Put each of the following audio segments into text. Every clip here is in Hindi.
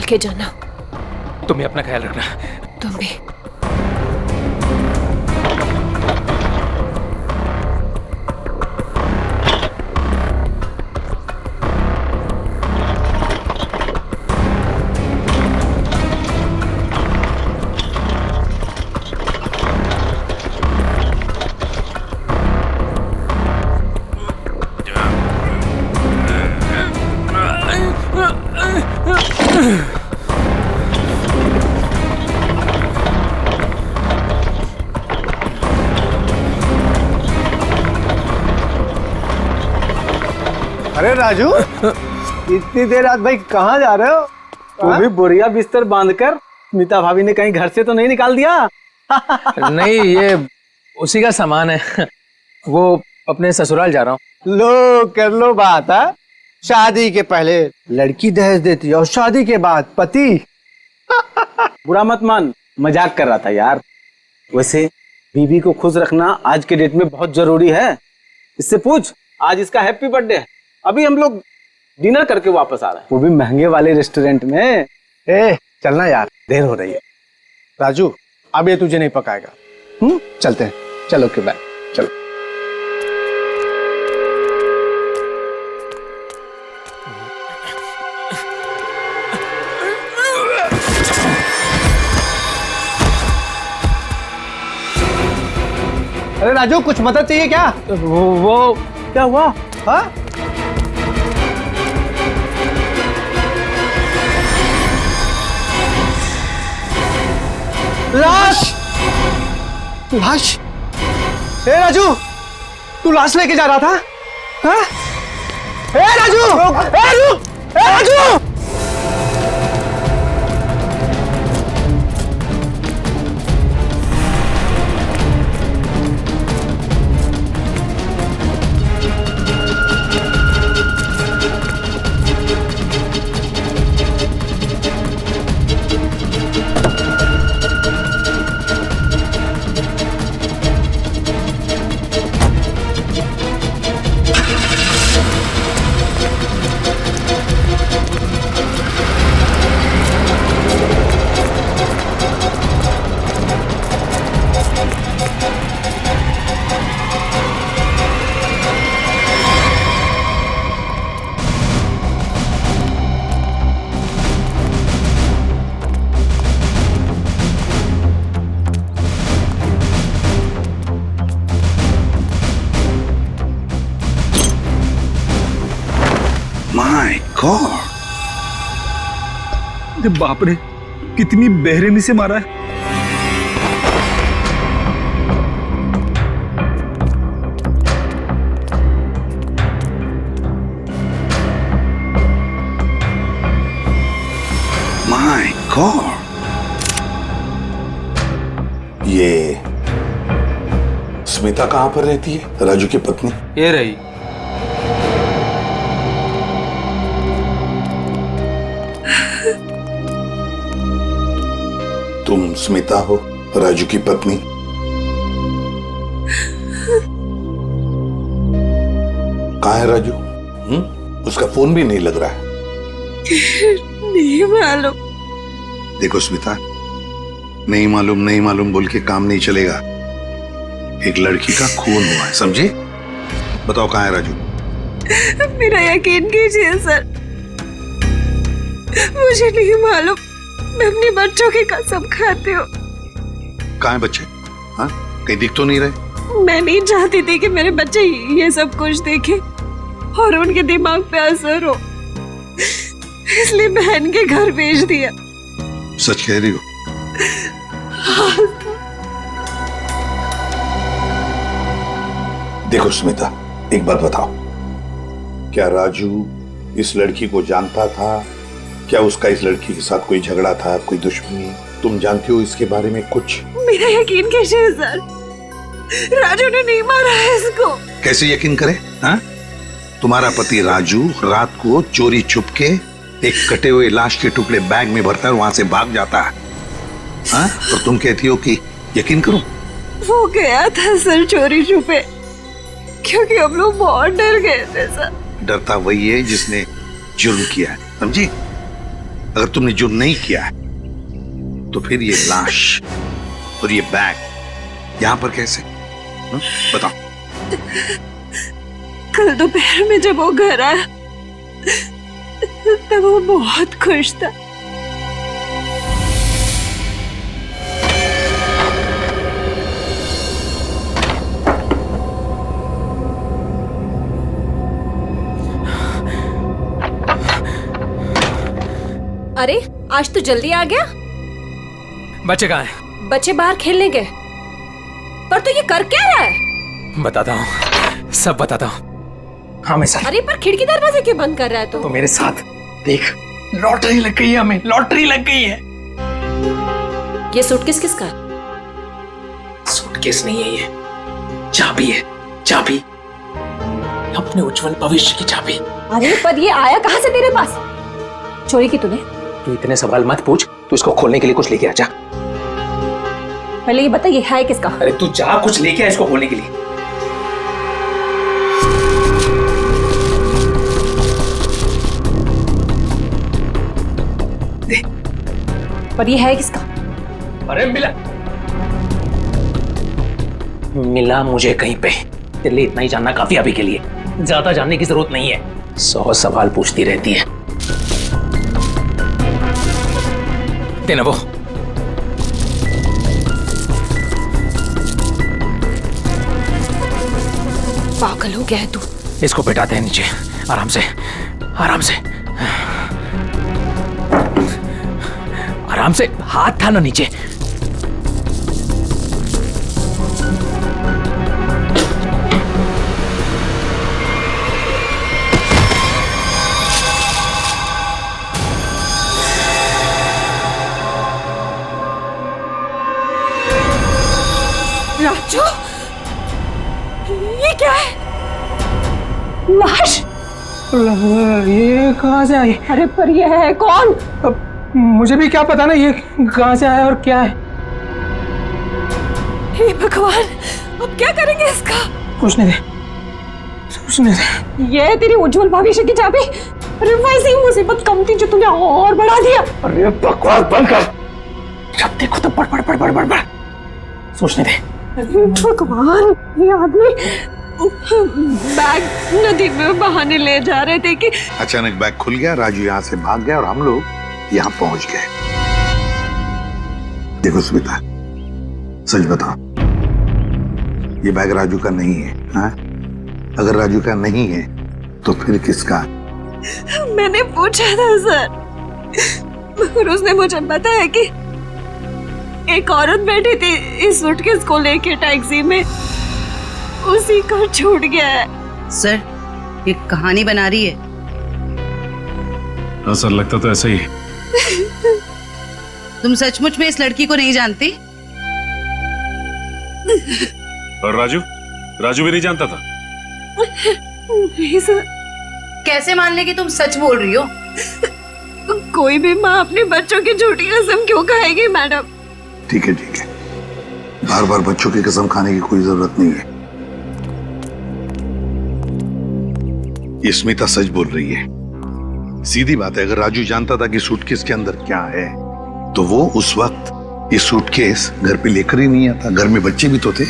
के जाना। तुम भी अपना ख्याल रखना। तुम भी। अरे राजू, इतनी देर रात भाई कहाँ जा रहे हो? वो भी बोरिया बिस्तर बांधकर। स्मिता भाभी ने कहीं घर से तो नहीं निकाल दिया? नहीं, ये उसी का सामान है। वो अपने ससुराल जा रहा हूँ। लो कर लो बात है। शादी के पहले लड़की दहेज देती है और शादी के बाद पति। बुरा मत मान, मजाक कर रहा था यार। वैसे बीवी को खुश रखना आज के डेट में बहुत जरूरी है। इससे पूछ, आज इसका हैप्पी बर्थडे है। अभी हम लोग डिनर करके वापस आ रहे हैं, वो भी महंगे वाले रेस्टोरेंट में। चलना यार, देर हो रही है। राजू, अब ये तुझे नहीं पकाएगा। चलते हैं। चलो के बाय। चलो। अरे राजू, कुछ मदद चाहिए क्या? वो क्या हुआ? हाँ? लाश! लाश? ए राजू, तू लाश लेके जा रहा था? हाँ? ए राजू! ए राजू! ए राजू! बाप रे, कितनी बेरहमी से मारा है। माय गॉड, ये स्मिता कहां पर रहती है? राजू की पत्नी ये रही। तुम स्मिता हो, राजू की पत्नी? कहाँ है राजू? उसका फोन भी नहीं लग रहा है। नहीं मालूम। देखो स्मिता, नहीं मालूम बोल के काम नहीं चलेगा। एक लड़की का खून हुआ है, समझे? बताओ कहाँ है राजू? मेरा यकीन कीजिए सर, मुझे नहीं मालूम। मैं अपने बच्चों की कसम खाती हूँ। कहाँ है बच्चे? हाँ, कहीं दिख तो नहीं रहे? मैं नहीं चाहती थी कि मेरे बच्चे ये सब कुछ देखें और उनके दिमाग पे असर हो, इसलिए बहन के घर भेज दिया। सच कह रही हो? देखो स्मिता, एक बात बताओ, क्या राजू इस लड़की को जानता था? क्या उसका इस लड़की के साथ कोई झगड़ा था, कोई दुश्मनी? तुम जानती हो इसके बारे में कुछ? मेरा यकीन कीजिए सर, राजू ने नहीं मारा है इसको। कैसे यकीन करे? हाँ? तुम्हारा पति राजू रात को चोरी छुप के एक कटे हुए लाश के टुकड़े बैग में भरकर वहां से भाग जाता है। हाँ? और तुम कहती हो कि यकीन करो? वो गया था सर चोरी छुपे, क्योंकि हम लोग बहुत डर गए थे सर। डरता वही है जिसने जुर्म किया है, समझी? अगर तुमने जो नहीं किया है तो फिर ये लाश और ये बैग यहाँ पर कैसे? बताओ। कल दोपहर में जब वो घर आया तब वो बहुत खुश था। अरे आज तो जल्दी आ गया। बच्चे कहाँ हैं? बच्चे बाहर खेलने गए। पर तू ये कर क्या रहा है? बताता हूँ, सब बताता हूँ। हाँ मैं सर। अरे पर खिड़की दरवाजे क्यों बंद कर रहा है तू? तो मेरे साथ देख, लॉटरी लग गई है, हमें लॉटरी लग गई है। ये सूटकेस किसका? सूटकेस नहीं है ये, चाबी है, चाबी, अपने उज्जवल भविष्य की चाबी। अरे पर ये आया कहाँ से तेरे पास? चोरी की तूने? तू इतने सवाल मत पूछ, तू इसको खोलने के लिए कुछ लेके आ जा। पहले ये बता ये है किसका? अरे तू जा, कुछ लेके आ इसको खोलने के लिए। दे। पर ये है किसका? अरे मिला मुझे कहीं पे। तेरे लिए इतना ही जानना काफी अभी के लिए, ज्यादा जानने की जरूरत नहीं है। 100 सवाल पूछती रहती है। देना वो। पागल हो गया है तू। इसको बैठाते हैं नीचे, आराम से, आराम से, आराम से। हाथ था ना नीचे। राजू, ये क्या है? लाश? ये कहाँ से आई? अरे पर ये है कौन? अब मुझे भी क्या पता ना ये कहाँ से आया और क्या है। हे भगवान, अब क्या करेंगे इसका? पूछने दे, पूछने दे। ये है तेरी उज्जवल भविष्य की चाबी। अरे वैसी ही मुसीबत कम थी जो तूने और बढ़ा दिया। अरे बकवास बंद कर। जब देखो तो बड़ बड़ बड़ बड़ बड़ बड़। सोचने दे। भगवान, ये आदमी बैग नदी में बहाने ले जा रहे थे कि अचानक बैग खुल गया, राजू यहाँ से भाग गया और हम लोग यहाँ पहुंच गए। देखो स्मिता, सच बताओ, ये बैग राजू का नहीं है? हाँ? अगर राजू का नहीं है तो फिर किसका? मैंने पूछा था सर, मगर उसने मुझे बताया कि एक औरत बैठी थी इस सूटकेस को लेके टैक्सी में, उसी को छूट गया है। सर, ये कहानी बना रही है। हाँ सर, लगता तो ऐसा ही है। तुम सचमुच में इस लड़की को नहीं जानती? और राजू? राजू भी नहीं जानता था? नहीं सर। कैसे मान ले कि तुम सच बोल रही हो? कोई भी माँ अपने बच्चों की झूठी कसम क्यों खाएगी मैडम? ठीक है ठीक है, बार बार बच्चों की कसम खाने की कोई जरूरत नहीं है। ये स्मिता सच बोल रही है। सीधी बात है, अगर राजू जानता था कि सूटकेस के अंदर क्या है तो वो उस वक्त ये सूटकेस घर पे लेकर ही नहीं आता। घर में बच्चे भी तो थे।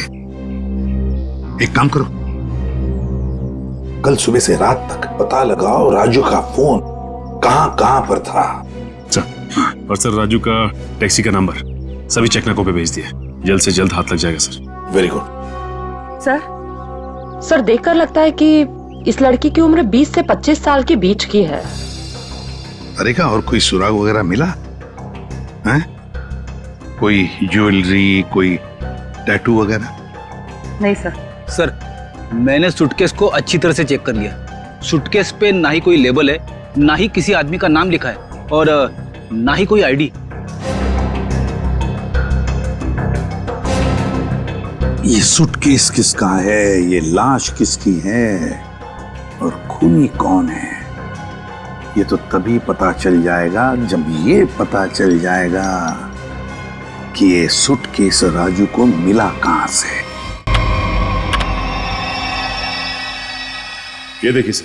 एक काम करो, कल सुबह से रात तक पता लगाओ राजू का फोन कहां पर था। सर, और सर राजू का टैक्सी का नंबर सभी चेकनाकों पे भेज दिया। जल्द से जल्द हाथ लग जाएगा सर। Very good. सर देखकर लगता है कि इस लड़की की उम्र 20 से 25 साल के बीच की है। अरे क्या और कोई सुराग वगैरह मिला है? कोई ज्वेलरी, कोई टैटू वगैरह? नहीं सर। सर, मैंने सूटकेस को अच्छी तरह से चेक कर लिया। सूटकेस पे ना ही कोई लेबल है, ना ही किसी आदमी का नाम लिखा है और ना ही कोई आईडी। ये सूटकेस किसका है, ये लाश किसकी है और खूनी कौन है, ये तो तभी पता चल जाएगा जब ये पता चल जाएगा कि ये सूटकेस राजू को मिला कहां से। ये देखिए सर,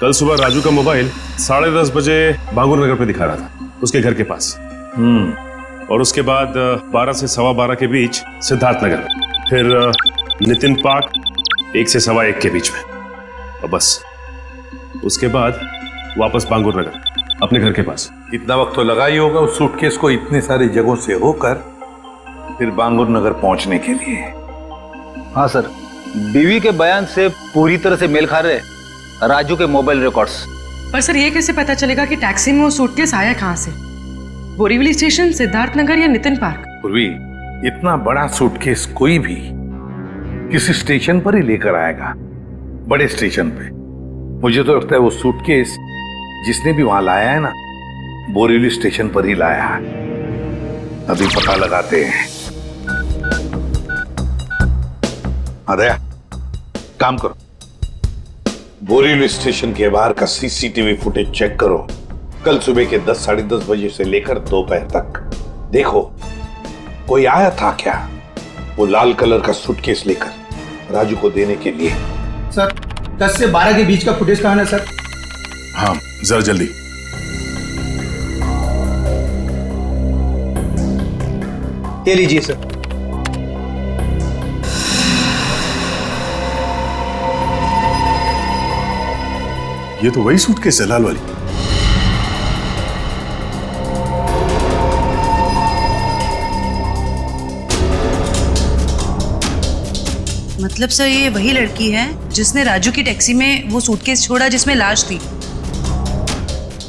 कल सुबह राजू का मोबाइल 10:30 बजे बांगुर नगर पे दिखा रहा था। उसके घर के पास। और उसके बाद 12 से 12:15 के बीच सिद्धार्थ नगर में, फिर नितिन पार्क 1 से 1:15 के बीच में, और बस उसके बाद वापस बांगुर नगर अपने घर के पास। इतना वक्त तो लगा ही होगा उस सूटकेस को इतने सारी जगहों से होकर फिर बांगुर नगर पहुंचने के लिए। हाँ सर, बीवी के बयान से पूरी तरह से मेल खा रहे राजू के मोबाइल रिकॉर्ड्स। पर सर ये कैसे पता चलेगा कि टैक्सी में वो सूटकेस आया कहाँ से? बोरीवली स्टेशन, सिद्धार्थ नगर या नितिन पार्क? पूर्वी, इतना बड़ा सूटकेस कोई भी किसी स्टेशन पर ही लेकर आएगा, बड़े स्टेशन पे। मुझे तो लगता है वो सूटकेस जिसने भी वहां लाया है ना, बोरीवली स्टेशन पर ही लाया है। अभी पता लगाते हैं। अदया, काम करो, बोरीवली स्टेशन के बाहर का सीसीटीवी फुटेज चेक करो। कल सुबह के 10, साढ़े 10 बजे से लेकर दोपहर तक देखो कोई आया था क्या वो लाल कलर का सूटकेस लेकर राजू को देने के लिए। सर 10 से 12 के बीच का फुटेज कहाँ है सर? हाँ, जरा जल्दी। ये लीजिए सर। ये तो वही सूटकेस है, लाल वाली। मतलब सर ये वही लड़की है जिसने राजू की टैक्सी में वो सूटकेस छोड़ा जिसमें लाश थी।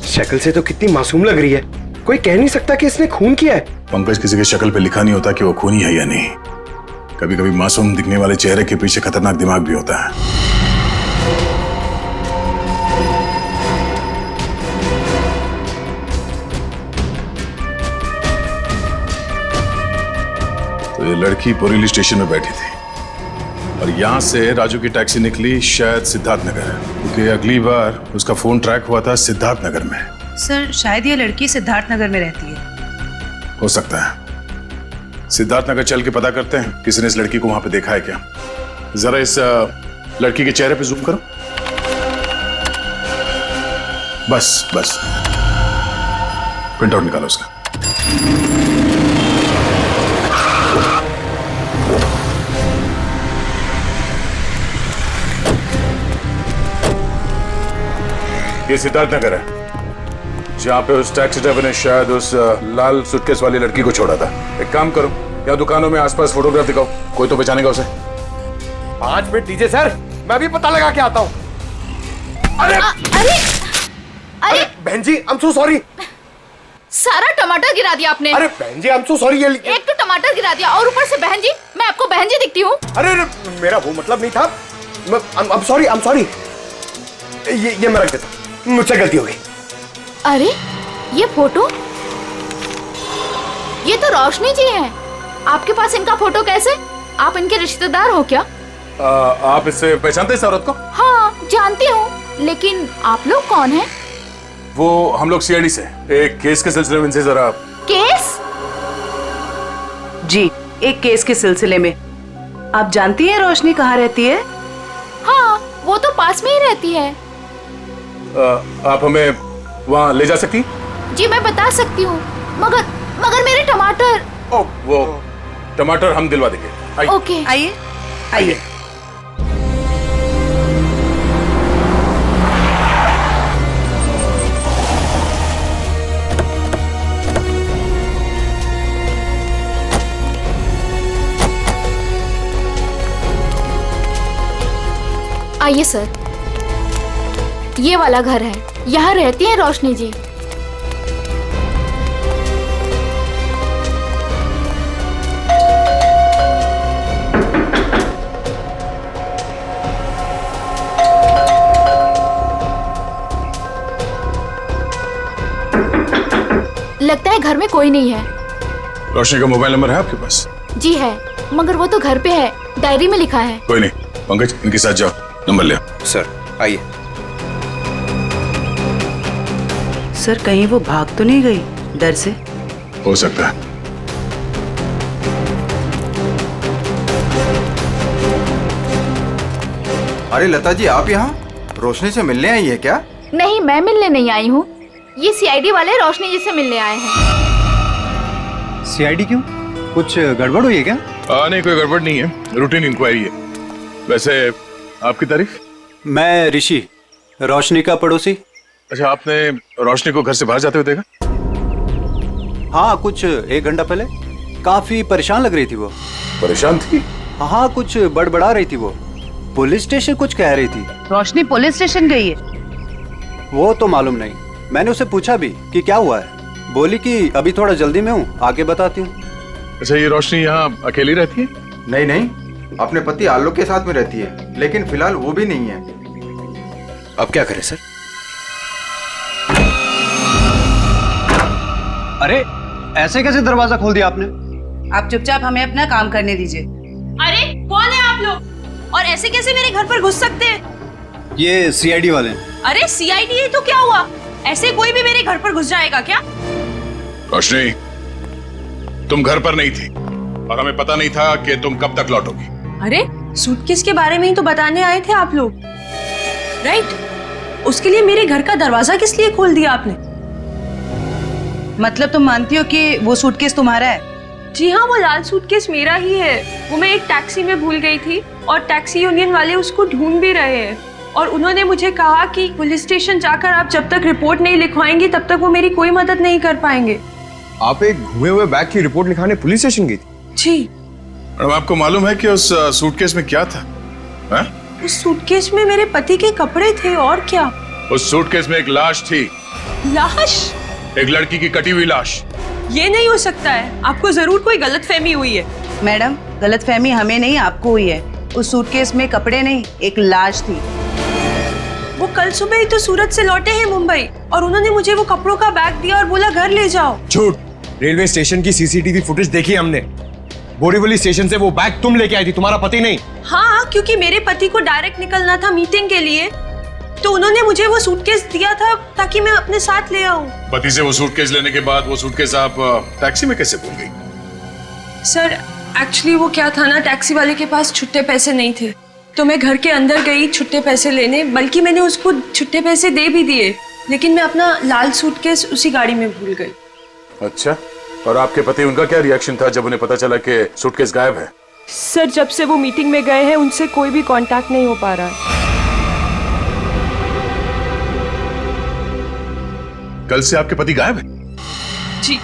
शक्ल से तो कितनी मासूम लग रही है, कोई कह नहीं सकता कि इसने खून किया है। पंकज, किसी के शक्ल पे लिखा नहीं होता कि वो खूनी है या नहीं। कभी कभी मासूम दिखने वाले चेहरे के पीछे खतरनाक दिमाग भी होता है। तो ये लड़की बोरीवली स्टेशन में बैठी थी और यहाँ से राजू की टैक्सी निकली शायद सिद्धार्थ नगर, क्योंकि अगली बार उसका फोन ट्रैक हुआ था सिद्धार्थ नगर में। सर शायद ये लड़की सिद्धार्थ नगर में रहती है। हो सकता है। सिद्धार्थ नगर चल के पता करते हैं किसी ने इस लड़की को वहां पे देखा है क्या। जरा इस लड़की के चेहरे पे जूम करो। बस बस, प्रिंट आउट निकालो उसका। ये सिद्धार्थ नगर है जहाँ पे उस टैक्सी ड्राइवर ने शायद उस लाल सूटकेस वाली लड़की को छोड़ा था। एक काम करो, या दुकानों में आसपास फोटोग्राफ दिखाओ, कोई तो पहचानेगा उसे। 5 मिनट दीजिए सर, मैं भी पता लगा के आता हूँ। अरे अरे अरे बहन जी, आई एम सो सॉरी। सारा टमाटर गिरा दिया आपने। अरे बहन जी, आई एम सो सॉरी। एक तो टमाटर गिरा दिया और ऊपर से बहन जी, मैं आपको बहन जी दिखती हूँ? अरे मेरा वो मतलब नहीं था। I am sorry. ये मैं रख देता, मुझसे गलती हो गई। अरे ये फोटो, ये तो रोशनी जी हैं। आपके पास इनका फोटो कैसे? आप इनके रिश्तेदार हो क्या? आप इससे पहचानते हैं इस औरत को? हाँ जानती हूँ, लेकिन आप लोग कौन हैं? वो हम लोग सीआईडी से एक केस के सिलसिले में इनसे जरा। केस? जी, एक केस के सिलसिले में। आप जानती हैं रोशनी कहाँ रहती है? हाँ, वो तो पास में ही रहती है। आप हमें वहाँ ले जा सकती? जी मैं बता सकती हूँ, मगर मेरे टमाटर। ओ, वो टमाटर हम दिलवा देंगे। आइए। ओके आइए आइए। आइए सर, ये वाला घर है, यहाँ रहती है रोशनी जी। लगता है घर में कोई नहीं है। रोशनी का मोबाइल नंबर है आपके पास? जी है, मगर वो तो घर पे है, डायरी में लिखा है। कोई नहीं, पंकज इनके साथ जाओ, नंबर ले आओ। सर आइए। सर कहीं वो भाग तो नहीं गई डर से? हो सकता है। अरे लता जी, आप यहाँ रोशनी से मिलने आई है क्या? नहीं, मैं मिलने नहीं आई हूँ। ये सीआईडी वाले रोशनी जी से मिलने आए हैं। सीआईडी क्यों? कुछ गड़बड़ हुई है क्या? नहीं, कोई गड़बड़ नहीं है, रूटीन इंक्वायरी है। वैसे आपकी तारीफ? मैं ऋषि, रोशनी का पड़ोसी। अच्छा, आपने रोशनी को घर से बाहर जाते हुए देखा? हाँ, कुछ 1 घंटा पहले। काफी परेशान लग रही थी वो। परेशान थी? हाँ, कुछ बड़बड़ा रही थी वो। पुलिस स्टेशन कुछ कह रही थी। रोशनी पुलिस स्टेशन गई है? वो तो मालूम नहीं, मैंने उसे पूछा भी कि क्या हुआ है। बोली कि अभी थोड़ा जल्दी में हूँ, आके बताती हूँ। अच्छा, ये रोशनी यहाँ अकेली रहती है? नहीं नहीं, अपने पति आलोक के साथ में रहती है, लेकिन फिलहाल वो भी नहीं है। अब क्या करें सर? अरे ऐसे कैसे दरवाजा खोल दिया आपने? आप चुपचाप हमें अपना काम करने दीजिए। अरे कौन है आप लोग और ऐसे कैसे मेरे घर पर घुस सकते हैं? ये सीआईडी वाले हैं। अरे सीआईडी है तो क्या हुआ? ऐसे कोई भी मेरे घर पर घुस जाएगा क्या? रोशनी, तुम घर पर नहीं थी और हमें पता नहीं था कि तुम कब तक लौटोगी। अरे सूटकेस के बारे में ही तो बताने आए थे आप लोग, राइट? उसके लिए मेरे घर का दरवाजा किस लिए खोल दिया आपने? मतलब तुम मानती हो कि वो सूटकेस तुम्हारा है? जी हाँ, वो लाल सूटकेस मेरा ही है। वो मैं एक टैक्सी में भूल गई थी और टैक्सी यूनियन वाले उसको ढूंढ भी रहे हैं और उन्होंने मुझे कहा कि पुलिस स्टेशन जाकर आप जब तक रिपोर्ट नहीं लिखवाएंगी तब तक वो मेरी कोई मदद नहीं कर पाएंगे। आप एक घुमे हुए बैग की रिपोर्ट लिखाने पुलिस स्टेशन गई थी? जी। मैडम, आपको मालूम है कि उस सूटकेस में क्या था? है? उस सूटकेस में मेरे पति के कपड़े थे और क्या? उस सूटकेस में एक लाश थी। लाश? एक लड़की की कटी हुई लाश। ये नहीं हो सकता है, आपको जरूर कोई गलतफहमी हुई है। मैडम, गलतफहमी हमें नहीं आपको हुई है। उस सूटकेस में कपड़े नहीं, एक लाश थी। वो कल सुबह ही तो सूरत से लौटे हैं मुंबई और उन्होंने मुझे वो कपड़ों का बैग दिया और बोला घर ले जाओ। झूठ। रेलवे स्टेशन की सीसीटीवी फुटेज देखी हमने। बोरीवली स्टेशन से वो बैग तुम लेके आई थी, तुम्हारा पति नहीं। हाँ, क्योंकि मेरे पति को डायरेक्ट निकलना था मीटिंग के लिए, तो उन्होंने मुझे वो सूटकेस दिया था ताकि मैं अपने साथ ले आऊं। पति से वो सूटकेस लेने के बाद वो सूटकेस आप टैक्सी में कैसे भूल गई? सर, एक्चुअली वो क्या था ना, टैक्सी वाले के पास छुट्टे पैसे नहीं थे तो मैं घर के अंदर गई छुट्टे पैसे लेने, बल्कि मैंने उसको छुट्टे पैसे दे भी दिए, लेकिन मैं अपना लाल सूटकेस उसी गाड़ी में भूल गई। अच्छा, और आपके पति, उनका क्या रिएक्शन था जब उन्हें पता चला कि सूटकेस गायब है? सर, जब से वो मीटिंग में गए हैं उनसे कोई भी कांटेक्ट नहीं हो पा रहा है। कल से आपके पति गायब है? जी।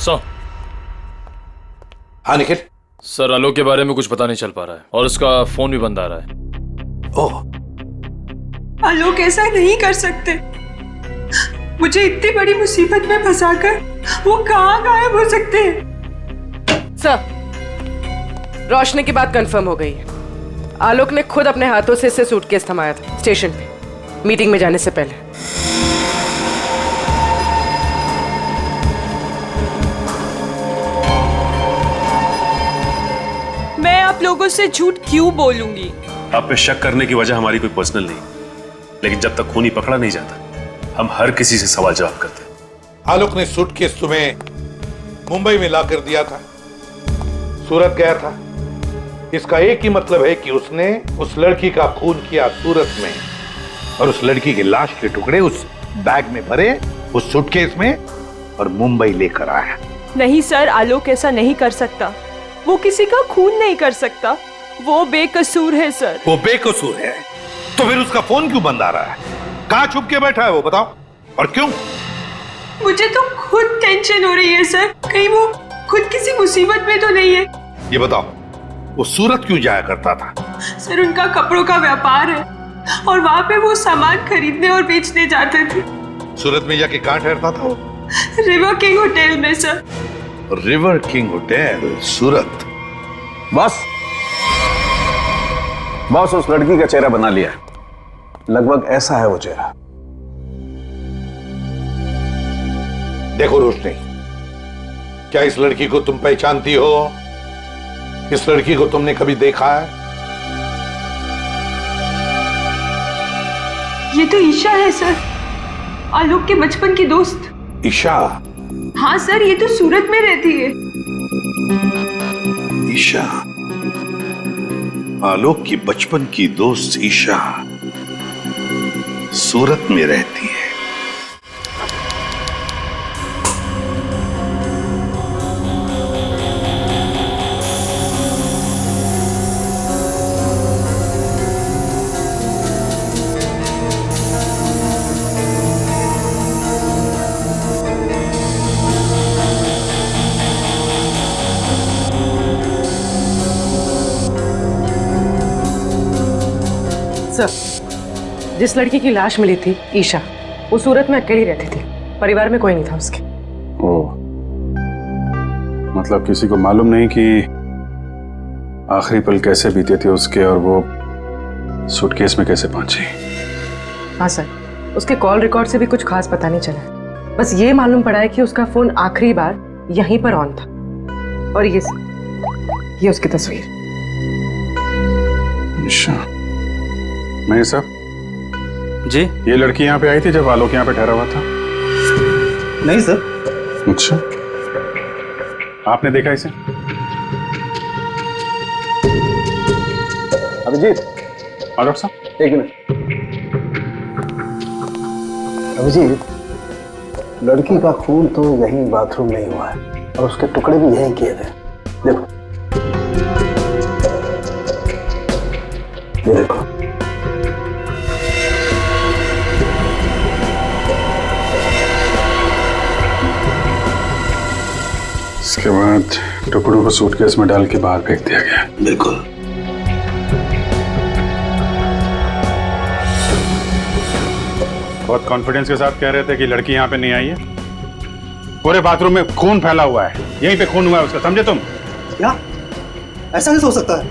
सर। हाँ निखिल। सर, आलोक के बारे में कुछ पता नहीं चल पा रहा है और उसका फोन भी बंद आ रहा है। ओह। आलोक ऐसा नहीं कर सकते। मुझे इतनी बड़ी मुसीबत में फंसाकर वो कहाँ गायब हो सकते हैं? सर, रोशनी की बात कंफर्म हो गई है। आलोक ने खुद अपने हाथों से इसे सूटकेस थमाया था स्टेशन पे, मीटिंग में जाने से पहले। मैं आप लोगों से झूठ क्यों बोलूंगी? आप पे शक करने की वजह हमारी कोई पर्सनल नहीं, लेकिन जब तक खूनी पकड़ा नहीं जाता हम हर किसी से सवाल जवाब करते हैं। आलोक ने सूटकेस तुम्हें मुंबई में ला कर दिया था, सूरत गया था। इसका एक ही मतलब है कि उसने उस लड़की का खून किया सूरत में और उस लड़की की लाश के टुकड़े उस बैग में भरे, उस सूटकेस में, और मुंबई लेकर आया। नहीं सर, आलोक ऐसा नहीं कर सकता। वो किसी का खून नहीं कर सकता। वो बेकसूर है सर। वो बेकसूर है तो फिर उसका फोन क्यों बंद आ रहा है? कहाँ छुप के बैठा है वो, बताओ, और क्यों? मुझे तो खुद टेंशन हो रही है सर, कहीं वो खुद किसी मुसीबत में तो नहीं है। ये बताओ, वो सूरत क्यों जाया करता था? सर, उनका कपड़ों का व्यापार है और वहाँ पे वो सामान खरीदने और बेचने जाते थे। सूरत में जाके कहाँ ठहरता था वो? रिवर किंग होटल में सर। रिवर किंग होटल, सूरत। बॉस उस लड़की का चेहरा बना लिया, लगभग ऐसा है वो चेहरा। देखो रोशनी, क्या इस लड़की को तुम पहचानती हो? इस लड़की को तुमने कभी देखा है? ये तो ईशा है सर, आलोक के बचपन की दोस्त। ईशा? हाँ सर, ये तो सूरत में रहती है। ईशा, आलोक की बचपन की दोस्त ईशा। सूरत में रहती है। सर, जिस लड़की की लाश मिली थी ईशा, वो सूरत में अकेली रहती थी, परिवार में कोई नहीं था उसके। ओह, मतलब किसी को मालूम नहीं कि आखिरी पल कैसे बीते थे उसके और वो सूटकेस में कैसे पहुंची। हाँ सर, उसके कॉल रिकॉर्ड से भी कुछ खास पता नहीं चला। बस ये मालूम पड़ा है कि उसका फोन आखिरी बार यहीं पर ऑन था। और ये उसकी तस्वीर। अच्छा, मैं सब जी, ये लड़की यहाँ पे आई थी जब आलोक यहाँ पे ठहरा हुआ था? नहीं सर। अच्छा, आपने देखा इसे? अभिजीत, हाँ डॉक्टर साहब, एक मिनट। अभिजीत, लड़की का खून तो यहीं बाथरूम में ही हुआ है और उसके टुकड़े भी यहीं किए थे। देखो, ये देखो। इसके बाद टुकड़ों को सूटकेस में डाल के बाहर फेंक दिया गया। बिल्कुल। बहुत कॉन्फिडेंस के साथ कह रहे थे कि लड़की यहाँ पे नहीं आई है। पूरे बाथरूम में खून फैला हुआ है, यहीं पे खून हुआ है उसका, समझे तुम? क्या? ऐसा नहीं हो सकता है।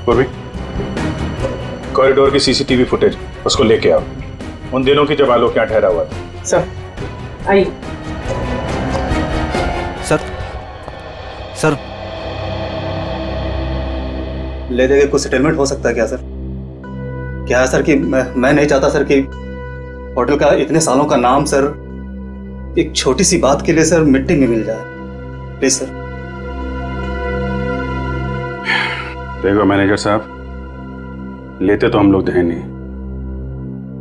पूर्वी, कॉरिडोर की सीसीटीवी फुटेज उसको लेके आओ, उन दिनों की जब आलोक यहाँ ठहरा हुआ था। सर, आइए। सर, ले देके कुछ सेटलमेंट हो सकता है क्या सर? क्या है सर कि मैं नहीं चाहता सर कि होटल का इतने सालों का नाम सर एक छोटी सी बात के लिए सर मिट्टी में मिल जाए। Please sir. देखो मैनेजर साहब, लेते तो हम लोग हैं नहीं,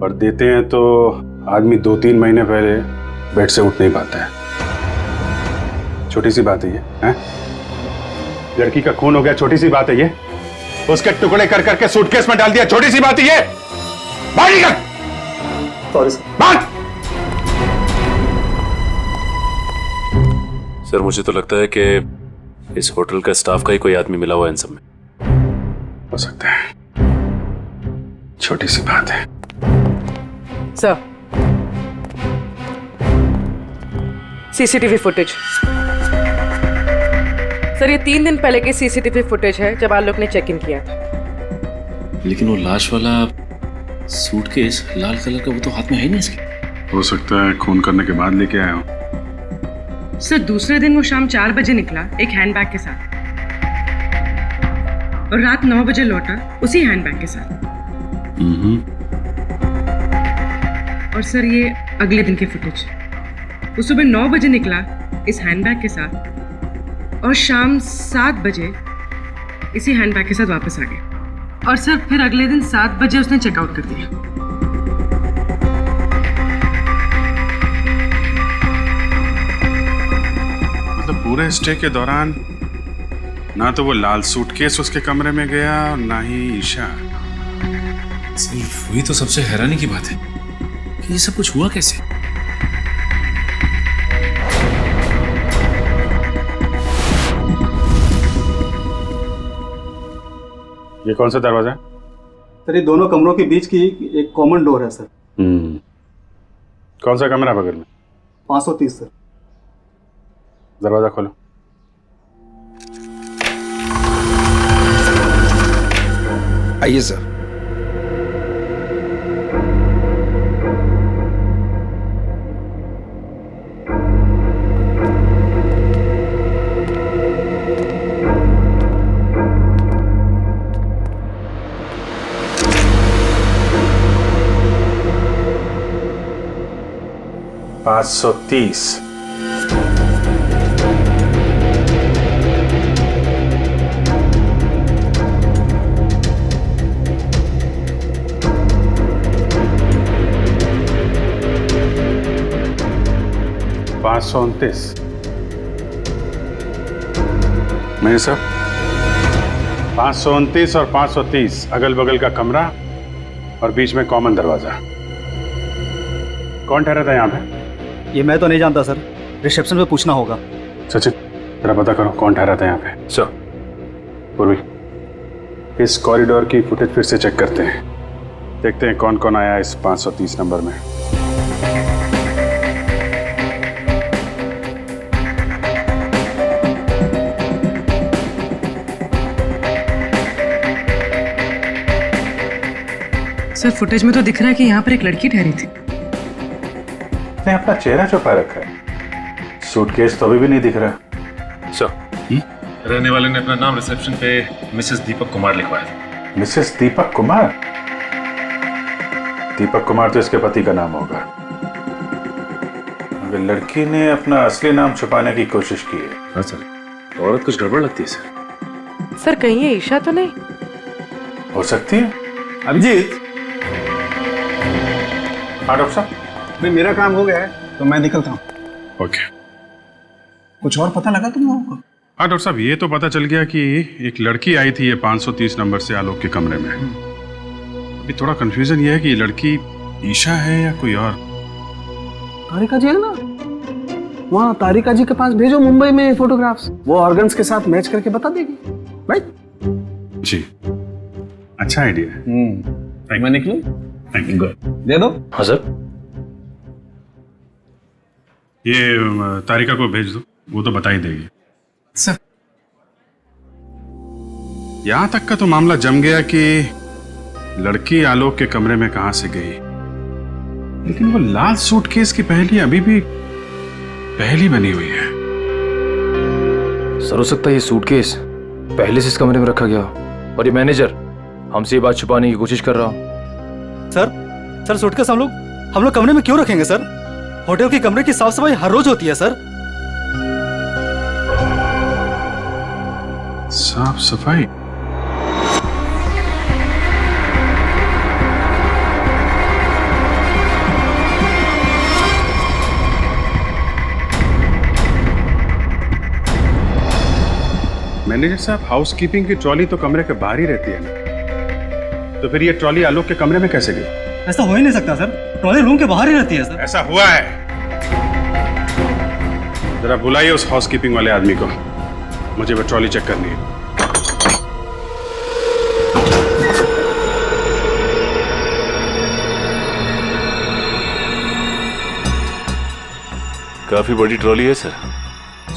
और देते हैं तो आदमी 2-3 महीने पहले बेड से उठ नहीं पाता है। छोटी सी बात है ये, हैं? लड़की का खून हो गया, छोटी सी बात है ये। उसके टुकड़े कर करके सूटकेस में डाल दिया, छोटी सी बात है ये। बाहर निकल। Sorry sir. बात। सर, मुझे तो लगता है कि इस होटल का स्टाफ का ही कोई आदमी मिला हुआ है इन सब में। हो सकता है, छोटी सी बात है। Sir, CCTV footage. सर, ये 3 दिन पहले की सीसीटीवी फुटेज है जब आलोक ने चेक इन किया था। लेकिन वो लाश वाला सूटकेस लाल कलर का, वो तो हाथ में है ही नहीं इसके। हो सकता है खून करने के बाद लेके आया हो। सर, दूसरे दिन वो शाम 4 बजे निकला एक हैंडबैग के साथ, और रात 9 बजे लौटा उसी हैंडबैग के साथ। और सर, ये अगले दिन की फुटेज। वो सुबह 9 बजे निकला इस हैंडबैग के साथ, और शाम 7 बजे इसी हैंडबैग के साथ वापस आ गया। और सर, फिर अगले दिन 7 बजे उसने चेकआउट कर दिया। मतलब पूरे स्टे के दौरान ना तो वो लाल सूटकेस उसके कमरे में गया और ना ही ईशा। सिर्फ वही तो सबसे हैरानी की बात है कि ये सब कुछ हुआ कैसे। ये कौन सा दरवाजा है? सर, ये दोनों कमरों के बीच की एक कॉमन डोर है सर। कौन सा कमरा बगल में? 530 सर। दरवाजा खोलो। आइए सर। पाँच 530। 529 मेरे साहब 529 और 530 अगल बगल का कमरा और बीच में कॉमन दरवाजा। कौन ठहरा था यहाँ पे? ये मैं तो नहीं जानता सर, रिसेप्शन पे पूछना होगा। सचिन जरा पता करो कौन ठहरा था यहाँ पे। सर। पूर्वी इस कॉरिडोर की फुटेज फिर से चेक करते हैं, देखते हैं कौन कौन आया इस 530 नंबर में। सर फुटेज में तो दिख रहा है कि यहाँ पर एक लड़की ठहरी थी। ने अपना चेहरा छुपा रखा है, सूटकेस तो अभी भी नहीं दिख रहा। सर रहने वाले ने अपना नाम रिसेप्शन पे मिसेस दीपक कुमार लिखवाया था। मिसेस दीपक कुमार? दीपक कुमार तो इसके पति का नाम होगा, मगर लड़की ने अपना असली नाम छुपाने की कोशिश की है। हाँ सर, औरत कुछ गड़बड़ लगती है सर। सर कहीं ये ईशा तो नहीं? हो सकती है। अभिजीत, हाँ डॉक्टर साहब। भाई मेरा काम हो गया है तो मैं निकलता हूँ। ओके। कुछ और पता लगा तुम लोगों को? हाँ डॉक्टर साहब, ये तो पता चल गया कि एक लड़की आई थी ये 530 नंबर से आलोक के कमरे में। अभी थोड़ा कंफ्यूजन ये है कि ये लड़की ईशा है या कोई और। तारिका जी है ना, वहाँ तारिका जी के पास भेजो मुंबई में फोटोग्राफ्स, वो ऑर्गन्स के साथ मैच करके बता देगी। राइट जी, अच्छा आइडिया है। मैं निकलूं? Thank you. दे दो। हाँ सर। ये तारिका को भेज दो, वो तो बता ही देगी। सर यहां तक का तो मामला जम गया कि लड़की आलोक के कमरे में कहां से गई, लेकिन वो लाल सूटकेस की पहेली अभी भी पहेली बनी हुई है। सर हो सकता है ये सूटकेस पहले से इस कमरे में रखा गया हो और ये मैनेजर हमसे ये बात छुपाने की कोशिश कर रहा हो। सर सूटकेस हम लोग कमरे में क्यों रखेंगे सर? होटल के कमरे की साफ सफाई हर रोज होती है सर। साफ सफाई? मैनेजर साहब, हाउसकीपिंग की ट्रॉली तो कमरे के बाहर ही रहती है ना, तो फिर ये ट्रॉली आलोक के कमरे में कैसे गई? ऐसा हो ही नहीं सकता सर, ट्रॉली रूम के बाहर ही रहती है सर। ऐसा हुआ है। जरा बुलाइए उस हाउसकीपिंग वाले आदमी को, मुझे वो ट्रॉली चेक करनी है। काफी बड़ी ट्रॉली है सर,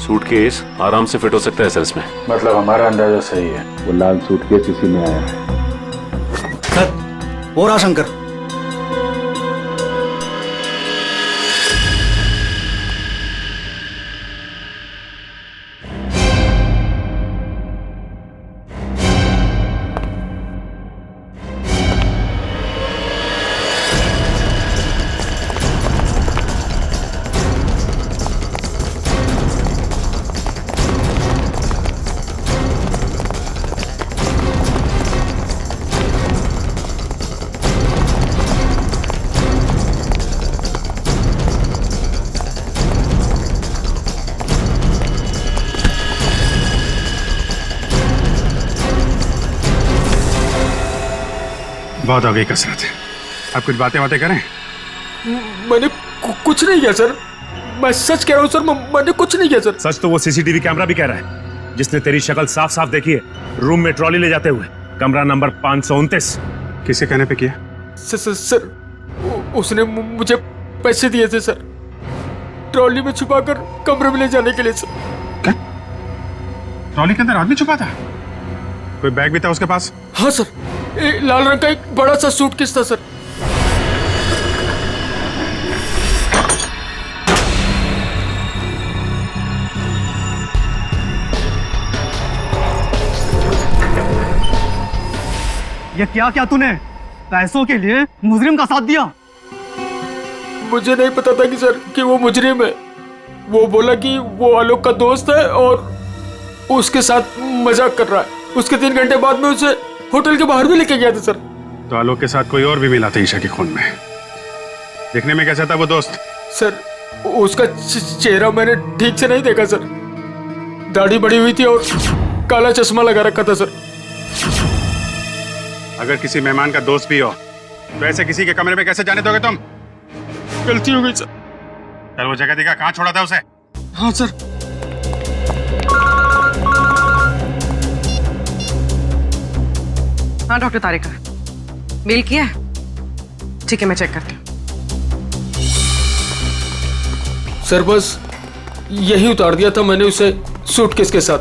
सूटकेस आराम से फिट हो सकता है सर इसमें। मतलब हमारा अंदाजा सही है, वो लाल सूटकेस इसी में आया है। सर वो रहा शंकर। बहुत हो गई कसरत है, आप कुछ बातें करें। मैंने कुछ नहीं किया सर, मैं सच कह रहा हूँ सर, मैंने कुछ नहीं किया सर। सच तो वो सीसीटीवी कैमरा भी कह रहा है, जिसने तेरी शक्ल साफ साफ देखी है रूम में ट्रॉली ले जाते हुए, कमरा नंबर 529। किसके कहने पे किया? सर उसने मुझे पैसे दिए थे सर, ट्रॉली में छुपाकर कमरे में ले जाने के लिए सर। क्या? ट्रॉली के अंदर आदमी छुपा था? कोई बैग भी था उसके पास? हाँ सर, लाल रंग का एक बड़ा सा सूटकेस था सर। ये क्या क्या तूने पैसों के लिए मुजरिम का साथ दिया? मुझे नहीं पता था कि सर कि वो मुजरिम है। वो बोला कि वो आलोक का दोस्त है और उसके साथ मजाक कर रहा है। उसके 3 घंटे बाद में उसे होटल के बाहर भी लेके गया था सर। तो आलोक के साथ कोई और भी मिला था ईशा के खून में? देखने में कैसा था वो दोस्त? सर उसका चेहरा मैंने ठीक से नहीं देखा सर। दाढ़ी बड़ी हुई थी और काला चश्मा लगा रखा था सर। अगर किसी मेहमान का दोस्त भी हो तो ऐसे किसी के कमरे में कैसे जाने दोगे तुम? गलती हो गई सर। चल वो जगह दिखा, कहाँ छोड़ा था उसे? हाँ सर। हाँ डॉक्टर तारिका, मेल किया है? ठीक है, मैं चेक करती हूँ। सर बस यही उतार दिया था मैंने उसे सूटकेस के साथ।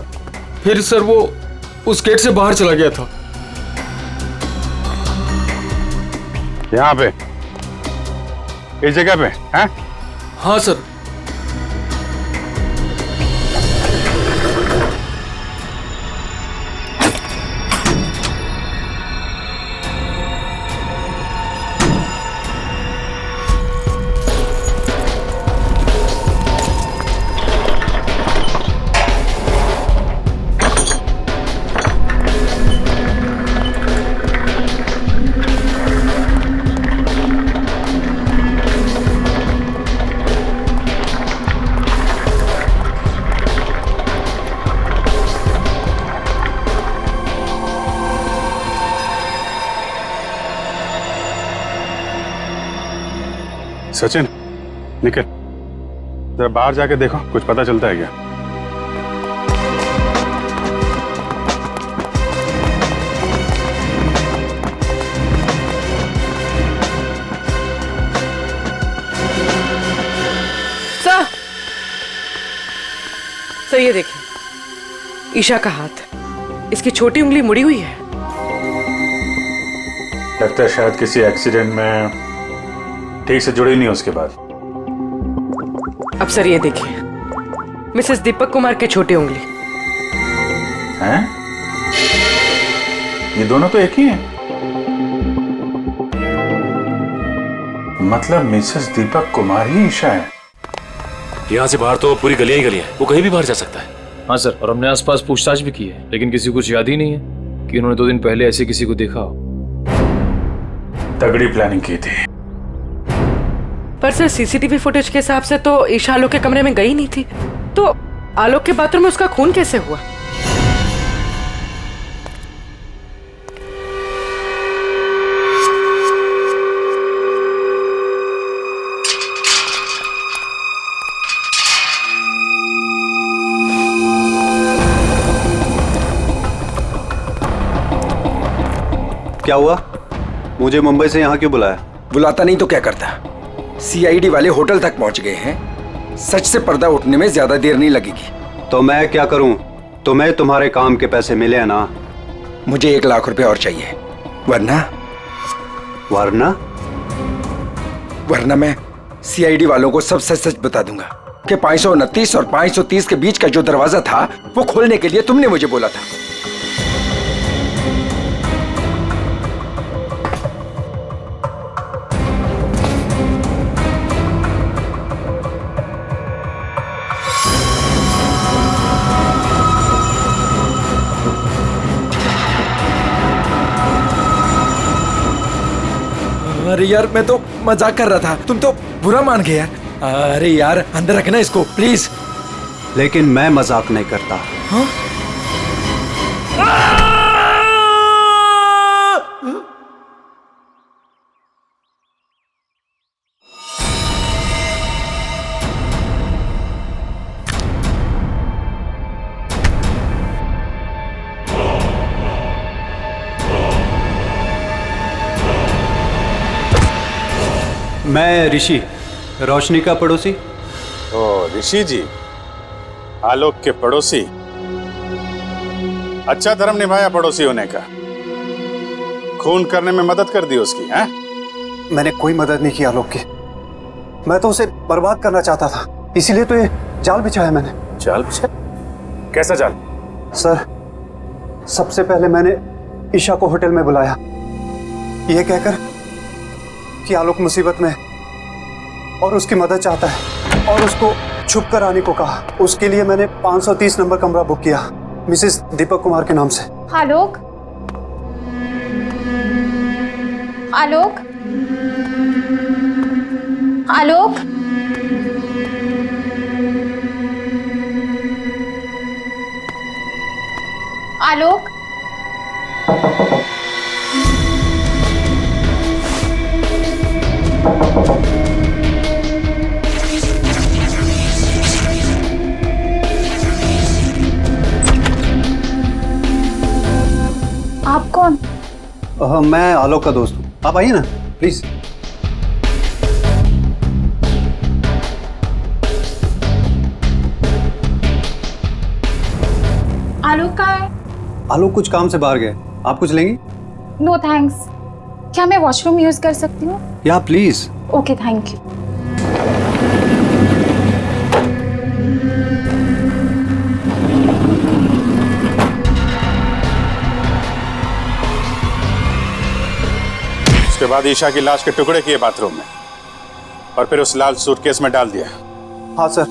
फिर सर वो उस गेट से बाहर चला गया था। यहाँ पे, इस जगह पे? हैं? हाँ सर। सचिन, निकल जरा बाहर जाके देखो, कुछ पता चलता है क्या? सर ये देखिए, ईशा का हाथ, इसकी छोटी उंगली मुड़ी हुई है। लगता है शायद किसी एक्सीडेंट में ठीक से जुड़ी नहीं उसके बाद। अब सर ये देखिए, मिसेस दीपक कुमार की छोटी उंगली। हैं? ये दोनों तो एक ही हैं। मतलब मिसेस दीपक कुमार ही ईशा है। यहाँ से बाहर तो पूरी गलियां ही गलियां हैं, वो कहीं भी बाहर जा सकता है। हाँ सर, और हमने आसपास पूछताछ भी की है, लेकिन किसी को कुछ याद ही नहीं है कि उन्होंने 2 दिन पहले ऐसे किसी को देखा हो। तगड़ी प्लानिंग की थी। पर सर सीसीटीवी फुटेज के हिसाब से तो ईशा आलोक के कमरे में गई नहीं थी, तो आलोक के बाथरूम में उसका खून कैसे हुआ? क्या हुआ? मुझे मुंबई से यहाँ क्यों बुलाया? बुलाता नहीं तो क्या करता? सीआईडी वाले होटल तक पहुंच गए हैं। सच से पर्दा उठने में ज्यादा देर नहीं लगेगी। तो मैं क्या करूं? तुम्हें तुम्हारे काम के पैसे मिले हैं ना? मुझे 1 लाख रुपए और चाहिए, वरना वरना मैं सीआईडी वालों को सब सच सच बता दूंगा कि 529 और 530 के बीच का जो दरवाजा था वो खोलने के लिए तुमने मुझे बोला था। अरे यार, मैं तो मजाक कर रहा था, तुम तो बुरा मान गए यार। अरे यार, अंदर रखना इसको प्लीज। लेकिन मैं मजाक नहीं करता। हाँ? मैं ऋषि, रोशनी का पड़ोसी। ओ ऋषि जी, आलोक के पड़ोसी। अच्छा धर्म निभाया पड़ोसी होने का। खून करने में मदद कर दी उसकी, हैं? मैंने कोई मदद नहीं की आलोक की। मैं तो उसे बर्बाद करना चाहता था, इसीलिए तो ये जाल बिछाया मैंने। जाल बिछा? कैसा जाल? सर, सबसे पहले मैंने ईशा को होटल में बुलाया, ये कहकर कि आलोक मुसीबत में और उसकी मदद चाहता है, और उसको छुप कर आने को कहा। उसके लिए मैंने 530 नंबर कमरा बुक किया मिसेस दीपक कुमार के नाम से। आलोक, आलोक, आलोक, आलोक, आप कौन? मैं आलोक का दोस्त हूँ, आप आइए ना प्लीज। आलोक कहाँ है? आलोक कुछ काम से बाहर गए, आप कुछ लेंगी? No thanks. क्या मैं वॉशरूम यूज कर सकती हूँ? या प्लीज। Okay, thank you. उसके बाद ईशा की लाश के टुकड़े किए बाथरूम में और फिर उस लाल सूटकेस में डाल दिया। हाँ सर,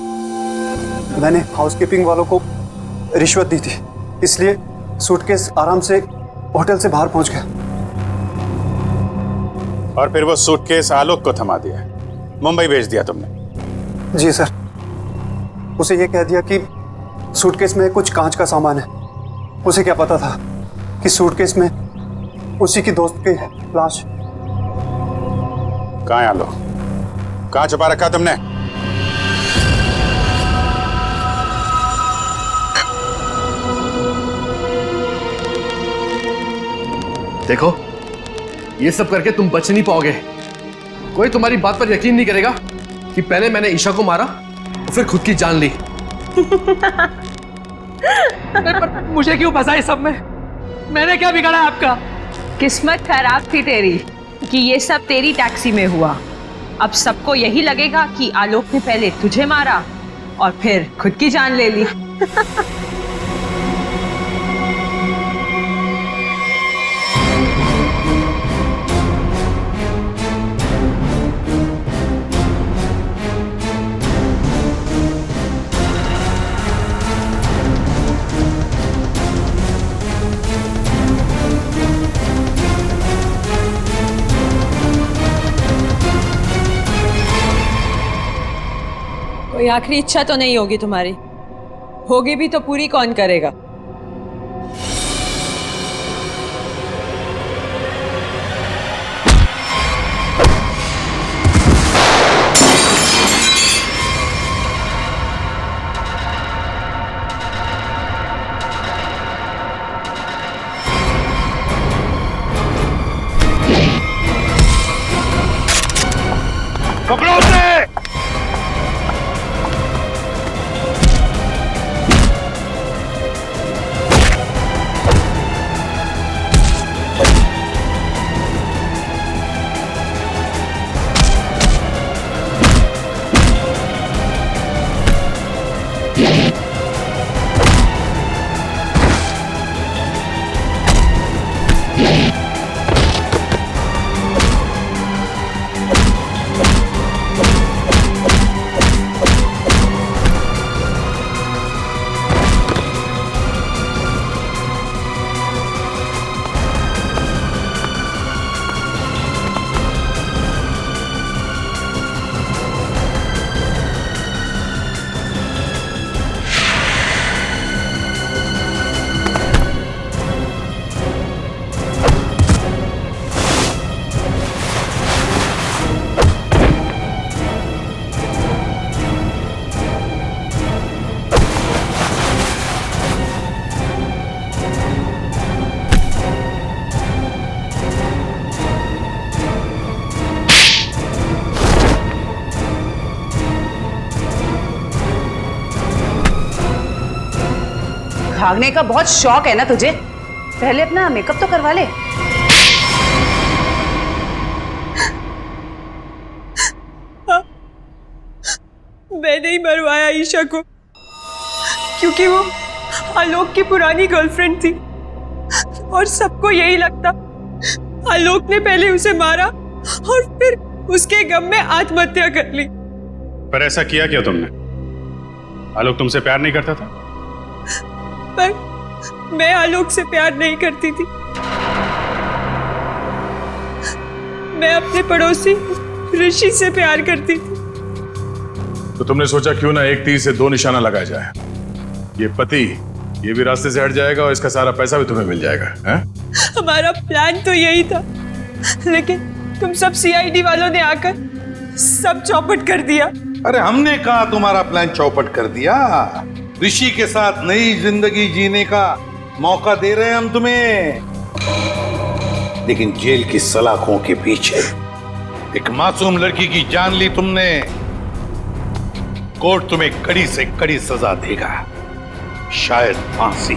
मैंने हाउसकीपिंग वालों को रिश्वत दी थी, इसलिए सूटकेस आराम से होटल से बाहर पहुंच गया। और फिर वो सूटकेस आलोक को थमा दिया, मुंबई भेज दिया तुमने। जी सर, उसे ये कह दिया कि सूटकेस में कुछ कांच का सामान है। उसे क्या पता था कि सूटकेस में उसी की दोस्त की लाश। कहाँ है आलोक? कहाँ छुपा रखा तुमने? देखो, ये सब करके तुम बच नहीं पाओगे। कोई तुम्हारी बात पर यकीन नहीं करेगा कि पहले मैंने ईशा को मारा और फिर खुद की जान ली। मुझे क्यों फंसा इस सब में? मैंने क्या बिगाड़ा आपका? किस्मत खराब थी तेरी कि ये सब तेरी टैक्सी में हुआ। अब सबको यही लगेगा कि आलोक ने पहले तुझे मारा और फिर खुद की जान ले ली। कोई आखिरी इच्छा तो नहीं होगी तुम्हारी? होगी भी तो पूरी कौन करेगा? पकड़ो उसे! भागने का बहुत शौक है ना तुझे? पहले अपना मेकअप तो करवा ले। मैंने ही मरवाया ईशा को, क्योंकि वो आलोक की पुरानी गर्लफ्रेंड थी और सबको यही लगता आलोक ने पहले उसे मारा और फिर उसके गम में आत्महत्या कर ली। पर ऐसा किया क्या तुमने? आलोक तुमसे प्यार नहीं करता था? पर मैं आलोक से प्यार नहीं करती थी। मैं अपने पड़ोसी ऋषि से प्यार करती थी। तो तुमने सोचा क्यों ना एक तीर से दो निशाना लगाया जाए, ये पति ये भी रास्ते से हट जाएगा और इसका सारा पैसा भी तुम्हें मिल जाएगा। हैं? हमारा प्लान तो यही था, लेकिन तुम सब सीआईडी वालों ने आकर सब चौपट कर दिया। अरे हमने कहा तुम्हारा प्लान चौपट कर दिया। ऋषि के साथ नई जिंदगी जीने का मौका दे रहे हैं हम तुम्हें, लेकिन जेल की सलाखों के पीछे एक मासूम लड़की की जान ली तुमने। कोर्ट तुम्हें कड़ी से कड़ी सजा देगा, शायद फांसी।